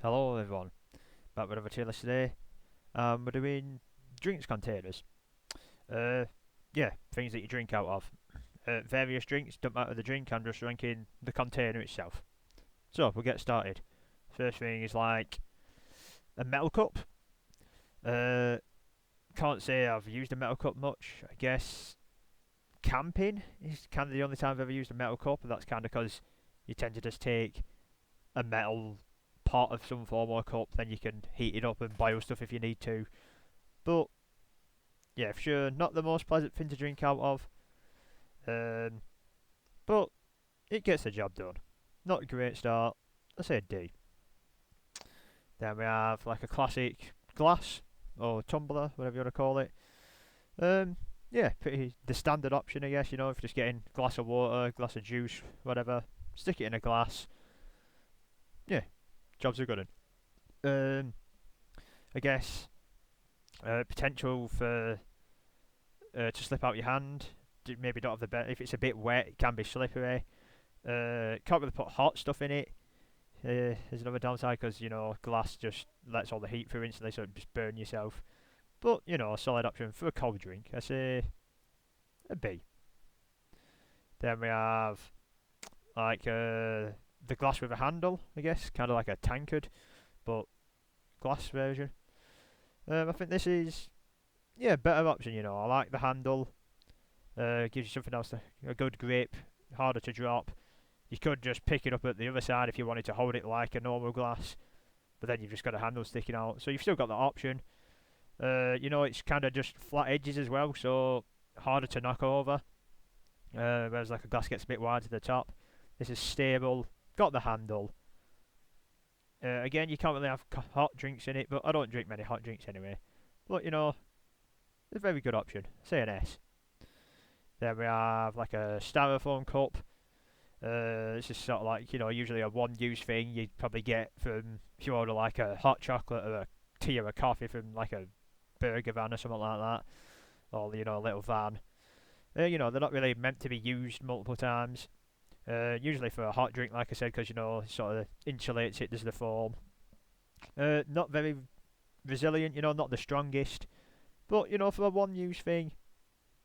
Hello everyone, back with another tier list today. We're doing drinks containers. Uh, yeah, things that you drink out of. Various drinks, don't matter the drink, I'm just ranking the container itself. So, we'll get started. First thing is like a metal cup. Uh, can't say I've used a metal cup much. I guess camping is kind of the only time I've ever used a metal cup, and that's kind of because you tend to just take a metal pot of some form or cup, then you can heat it up and boil stuff if you need to. But yeah, for sure, not the most pleasant thing to drink out of. Um, but it gets the job done. Not a great start. I say D. Then we have like a classic glass or tumbler, whatever you want to call it. Um, yeah, pretty the standard option, I guess. You know, if you're just getting glass of water, glass of juice, whatever, stick it in a glass. Yeah, jobs are good. Um, I guess potential for to slip out your hand. Maybe don't have the best. If it's a bit wet, it can be slippery. Can't really put hot stuff in it. There's another downside because glass just lets all the heat through instantly, so it just burn yourself. But a solid option for a cold drink. I say a B. Then we have like the glass with a handle, I guess, kind of like a tankard, but glass version. I think this is a better option. I like the handle. Gives you something else, a good grip, harder to drop. You could just pick it up at the other side if you wanted to hold it like a normal glass, but then you've just got a handle sticking out. So you've still got that option. It's kind of just flat edges as well, so harder to knock over. Whereas like a glass gets a bit wide to the top. This is stable, got the handle. Again, you can't really have hot drinks in it, but I don't drink many hot drinks anyway. But it's a very good option. Say an S. Then we have like a styrofoam cup. This is sort of like, usually a one-use thing you'd probably get from if you order like a hot chocolate or a tea or a coffee from like a burger van or something like that, or a little van. They're not really meant to be used multiple times. Usually for a hot drink, like I said, because it sort of insulates it, does the foam. Not very resilient, not the strongest, but for a one-use thing,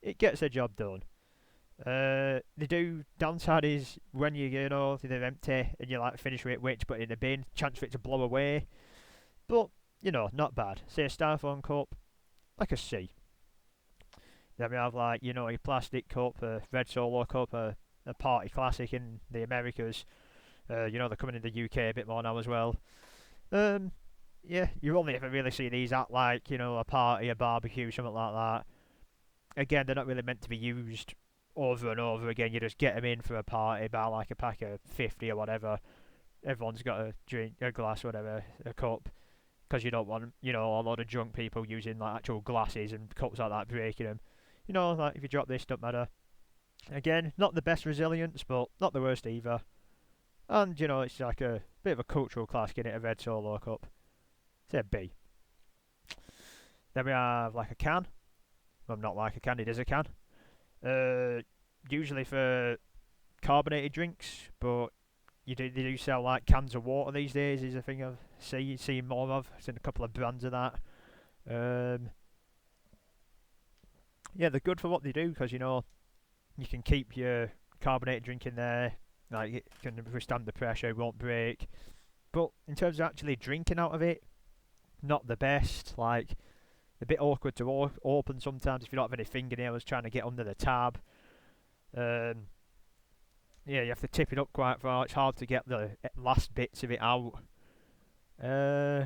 it gets the job done. The do downside is when they're empty and you like finish with it, which put it in a bin, chance for it to blow away. But not bad. Say a styrofoam cup, like a C. Then we have like a plastic cup, a red solo cup, a party classic in the Americas. They're coming in the UK a bit more now as well. Um, yeah, you only ever really see these at like a party, a barbecue, something like that. Again, they're not really meant to be used over and over again. You just get them in for a party, buy like a pack of 50 or whatever. Everyone's got a drink, a glass, whatever, a cup, because you don't want a lot of drunk people using like actual glasses and cups like that, breaking them. Like if you drop this, don't matter. Again, not the best resilience, but not the worst either. And it's like a bit of a cultural classic in it, a red solo cup. Say a B. Then we have like a can. Well, not like a can, it is a can. Uh, Usually for carbonated drinks, but they do sell like cans of water these days. Is a thing I've seen more of. I've seen a couple of brands of that. Um, yeah, they're good for what they do because you can keep your carbonated drink in there. Like it can withstand the pressure, it won't break. But in terms of actually drinking out of it, not the best. Like a bit awkward to open sometimes if you don't have any fingernails trying to get under the tab. Um, yeah, you have to tip it up quite far. It's hard to get the last bits of it out. Uh,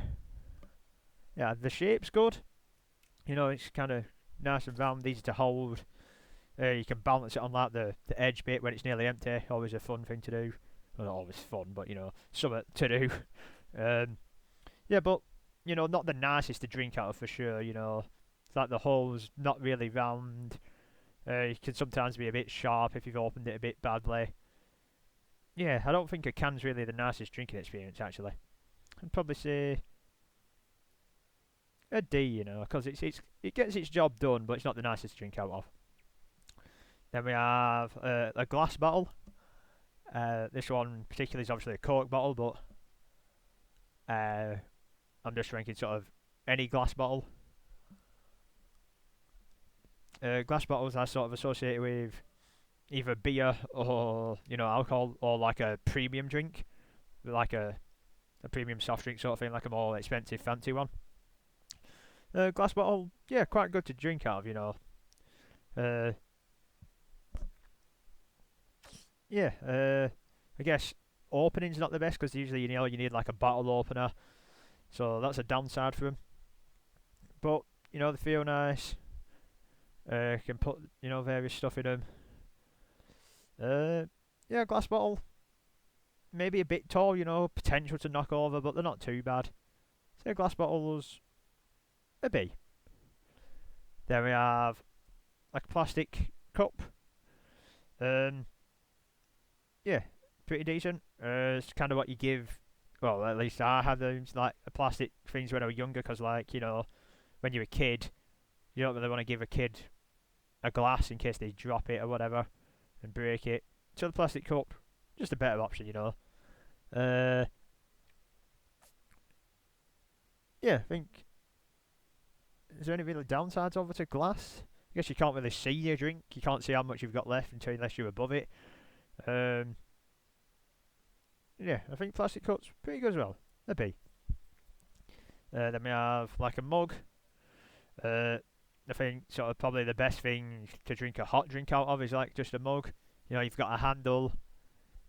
yeah, the shape's good. It's kind of nice and round, easy to hold. You can balance it on like the edge bit when it's nearly empty. Always a fun thing to do. Well, not always fun, but something to do. Um, yeah, but not the nicest to drink out of for sure. It's like the hole's not really round. It can sometimes be a bit sharp if you've opened it a bit badly. Yeah, I don't think a can's really the nicest drinking experience actually. I'd probably say a D, because it gets its job done, but it's not the nicest to drink out of. Then we have a glass bottle. This one particularly is obviously a Coke bottle, but I'm just drinking sort of any glass bottle. Glass bottles are sort of associated with either beer or alcohol, or like a premium drink, like a premium soft drink sort of thing, like a more expensive fancy one. Glass bottle, yeah, quite good to drink out of, Uh, yeah, I guess opening's not the best because usually you need like a bottle opener, so that's a downside for them. But they feel nice. Can put various stuff in them. Yeah, glass bottle, maybe a bit tall, potential to knock over, but they're not too bad. So glass bottles, a B. Then we have like a plastic cup. Um, yeah, pretty decent. It's kind of what you give. Well, at least I have those like plastic things when I was younger, because like when you're a kid, you don't really want to give a kid a glass in case they drop it or whatever and break it. So the plastic cup, just a better option. Uh, yeah, I think. Is there any really downsides over to glass? I guess you can't really see your drink. You can't see how much you've got left unless you're above it. Um, yeah, I think plastic cups pretty good as well. A B. Then we have like a mug. I think sort of probably the best thing to drink a hot drink out of is like just a mug. You've got a handle.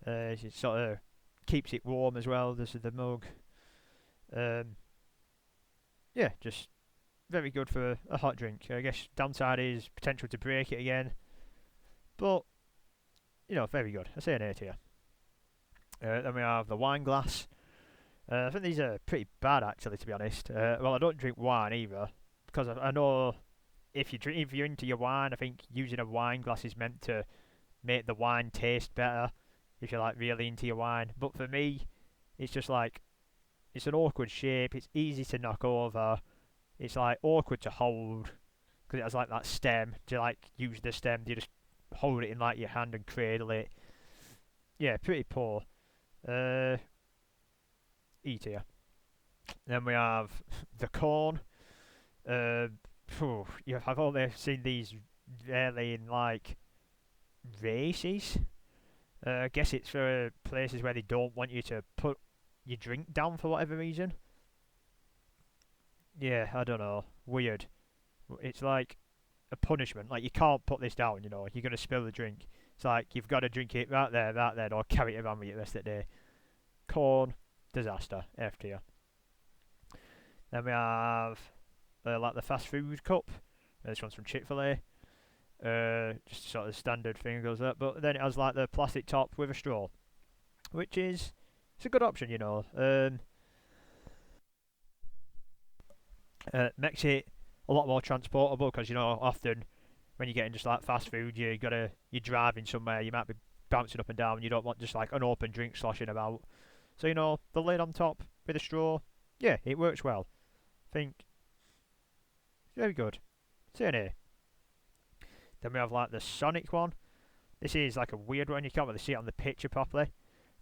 It sort of keeps it warm as well. This is the mug. Um, yeah, just very good for a hot drink. I guess downside is potential to break it again, but very good. I say an A to you. Then we have the wine glass. I think these are pretty bad actually, to be honest. Well, I don't drink wine either, because I know if you're into your wine, I think using a wine glass is meant to make the wine taste better if you're like really into your wine. But for me, it's just like it's an awkward shape. It's easy to knock over. It's like awkward to hold because it has like that stem. Do you like use the stem? Do you just hold it in like your hand and cradle it? Yeah, pretty poor. E tier. Then we have the corn. Uh, I've only seen these rarely in like races. I guess it's for places where they don't want you to put your drink down for whatever reason. Yeah, I don't know. Weird. It's like a punishment. Like you can't put this down. You're gonna spill the drink. It's like you've got to drink it right there, or carry it around with you the rest of the day. Corn, disaster. F tier. Then we have like the fast food cup. This one's from Chick-fil-A. Just sort of standard thing goes up, but then it has like the plastic top with a straw, which is it's a good option. Makes it a lot more transportable because often when you're getting just like fast food, you're driving somewhere, you might be bouncing up and down, you don't want just like an open drink sloshing about. So the lid on top with a straw, yeah, it works well. Think very good. Say an A. Then we have like the Sonic one. This is like a weird one. You can't really see it on the picture properly,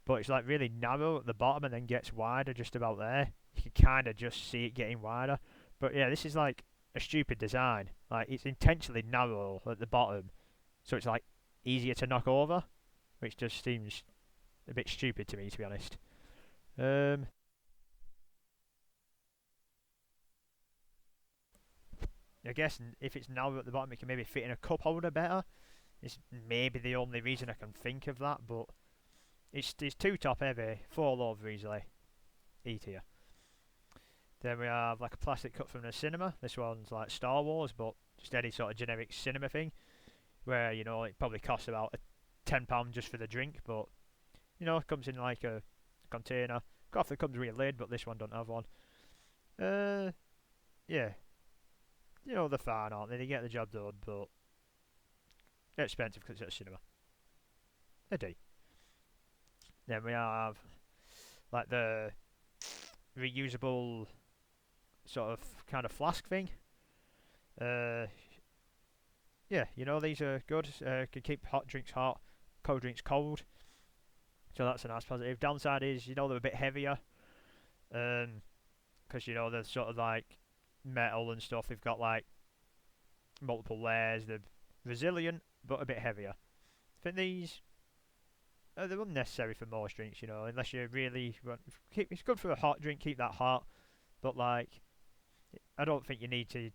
but it's like really narrow at the bottom and then gets wider just about there. You can kind of just see it getting wider. But yeah, this is like a stupid design. Like it's intentionally narrow at the bottom, so it's like easier to knock over, which just seems a bit stupid to me, to be honest. Um, I guess if it's narrow at the bottom, it can maybe fit in a cup holder better. It's maybe the only reason I can think of that, but it's too top heavy, fall over easily. E tier. Then we have like a plastic cup from the cinema. This one's like Star Wars, but just any sort of generic cinema thing, where it probably costs about £10 just for the drink, but it comes in like a container. Coffee comes with a lid, but this one don't have one. Yeah, they're fine, aren't they? They get the job done, but they're expensive because it's at a cinema. A D. Then we have like the reusable sort of kind of flask thing. Uh, yeah, these are good. Can keep hot drinks hot, cold drinks cold. So that's a nice positive. Downside is they're a bit heavier. Because you know they're sort of like metal and stuff. They've got like multiple layers. They're resilient but a bit heavier. I think these they're unnecessary for most drinks, you know, unless you really want. It's good for a hot drink, keep that hot, but like I don't think you need to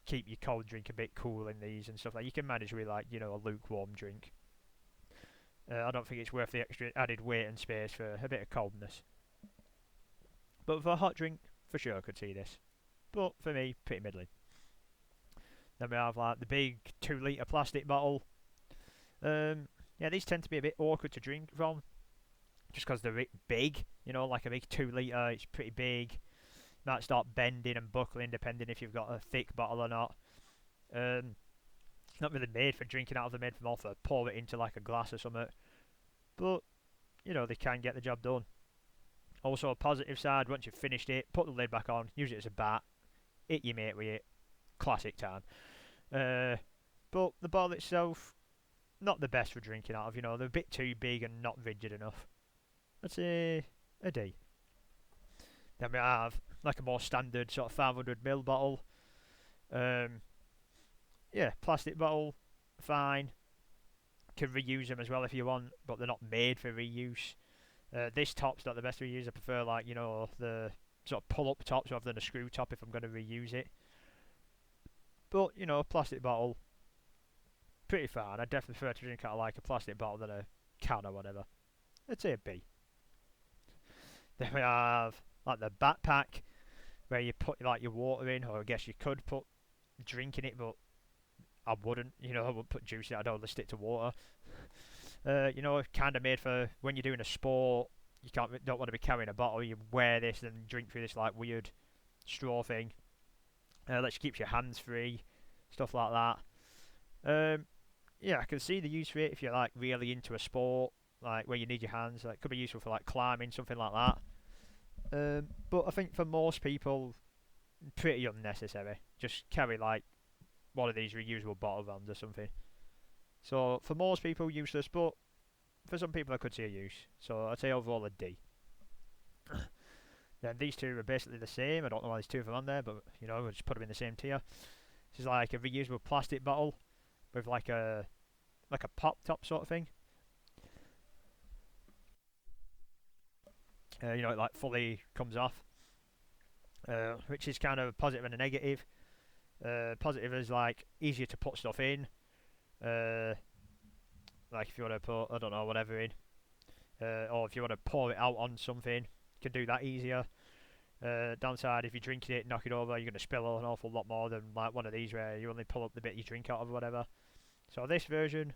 keep your cold drink a bit cool in these and stuff. Like you can manage with like a lukewarm drink. I don't think it's worth the extra added weight and space for a bit of coldness. But for a hot drink, for sure, I could see this. But for me, pretty middling. Then we have like the big 2 litre plastic bottle. Yeah, these tend to be a bit awkward to drink from, just because they're big. You know, like a big 2 litre, it's pretty big. Might start bending and buckling depending if you've got a thick bottle or not. It's not really made for drinking out of. They're made for more for pour it into like a glass or something. But they can get the job done. Also, a positive side: once you've finished it, put the lid back on, use it as a bat, hit your mate with it. Classic time. But the bottle itself, not the best for drinking out of. They're a bit too big and not rigid enough. I'd say a D. Then we have like a more standard sort of 500ml bottle. Yeah, plastic bottle, fine. Can reuse them as well if you want, but they're not made for reuse. This top's not the best to reuse. I prefer like the sort of pull-up tops rather than a screw top if I'm going to reuse it. But plastic bottle, pretty fine. I definitely prefer to drink out of like a plastic bottle than a can or whatever. I'd say a B. Then we have like the backpack where you put like your water in, or I guess you could put drink in it, but I wouldn't. I wouldn't put juice in it. I'd only stick to water. Kind of made for when you're doing a sport. You don't want to be carrying a bottle. You wear this and drink through this like weird straw thing. That keeps your hands free, stuff like that. Yeah, I can see the use for it if you're like really into a sport, like where you need your hands. Like, it could be useful for like climbing, something like that. But I think for most people, pretty unnecessary. Just carry like one of these reusable bottle rounds or something. So for most people, useless, but for some people, I could see a use. So I'd say overall a D. Then these two are basically the same. I don't know why there's two of them on there, but we'll just put them in the same tier. This is like a reusable plastic bottle with like a pop top sort of thing. It like fully comes off, which is kind of a positive and a negative. Positive is like easier to put stuff in. Like if you want to put, I don't know, whatever in, or if you want to pour it out on something, you can do that easier. Downside, if you're drinking it, knock it over, you're going to spill an awful lot more than like one of these where you only pull up the bit you drink out of or whatever. So this version,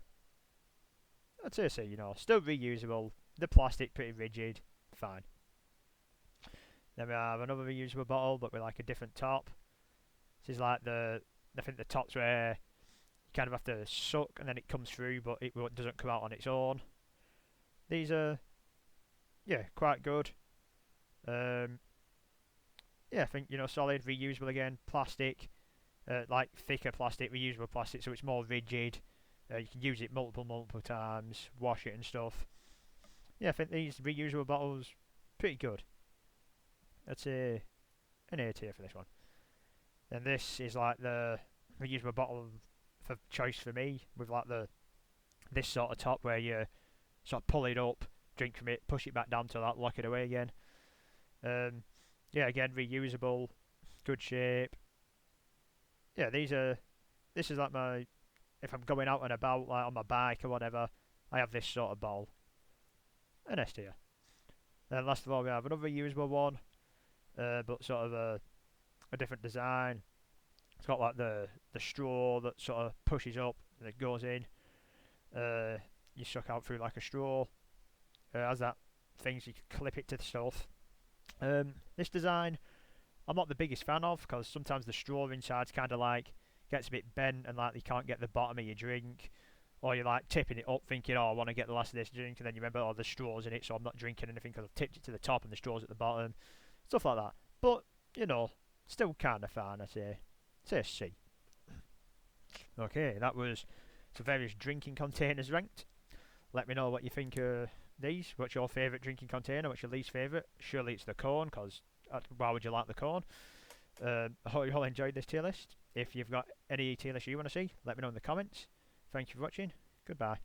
I'd say so, still reusable. The plastic pretty rigid, fine. Then we have another reusable bottle, but with like a different top. This is like I think the top's where you kind of have to suck and then it comes through, but it doesn't come out on its own. These are, yeah, quite good. Yeah, I think solid, reusable again, plastic, like thicker plastic, reusable plastic, so it's more rigid. You can use it multiple times, wash it and stuff. Yeah, I think these reusable bottles pretty good. I'd say an A tier for this one. Then this is like the reusable bottle for choice for me, with like this sort of top where you sort of pull it up, drink from it, push it back down to that, lock it away again. Yeah, again, reusable, good shape. Yeah, this is like if I'm going out and about, like on my bike or whatever, I have this sort of bottle. An S tier. Then last of all, we have another reusable one, but sort of a different design. It's got like the straw that sort of pushes up and it goes in. You suck out through like a straw. Has that things you can clip it to the stuff. This design, I'm not the biggest fan of, because sometimes the straw inside's kind of like gets a bit bent and like you can't get the bottom of your drink, or you're like tipping it up thinking, oh, I want to get the last of this drink, and then you remember, oh, the straw's in it, so I'm not drinking anything because I've tipped it to the top and the straw's at the bottom, stuff like that. But still kind of fine, I say. Say a C. Okay, that was some various drinking containers ranked. Let me know what you think of these. What's your favourite drinking container? What's your least favourite? Surely it's the cone, because why would you like the corn? I hope you all enjoyed this tier list. If you've got any tier list you want to see, let me know in the comments. Thank you for watching. Goodbye.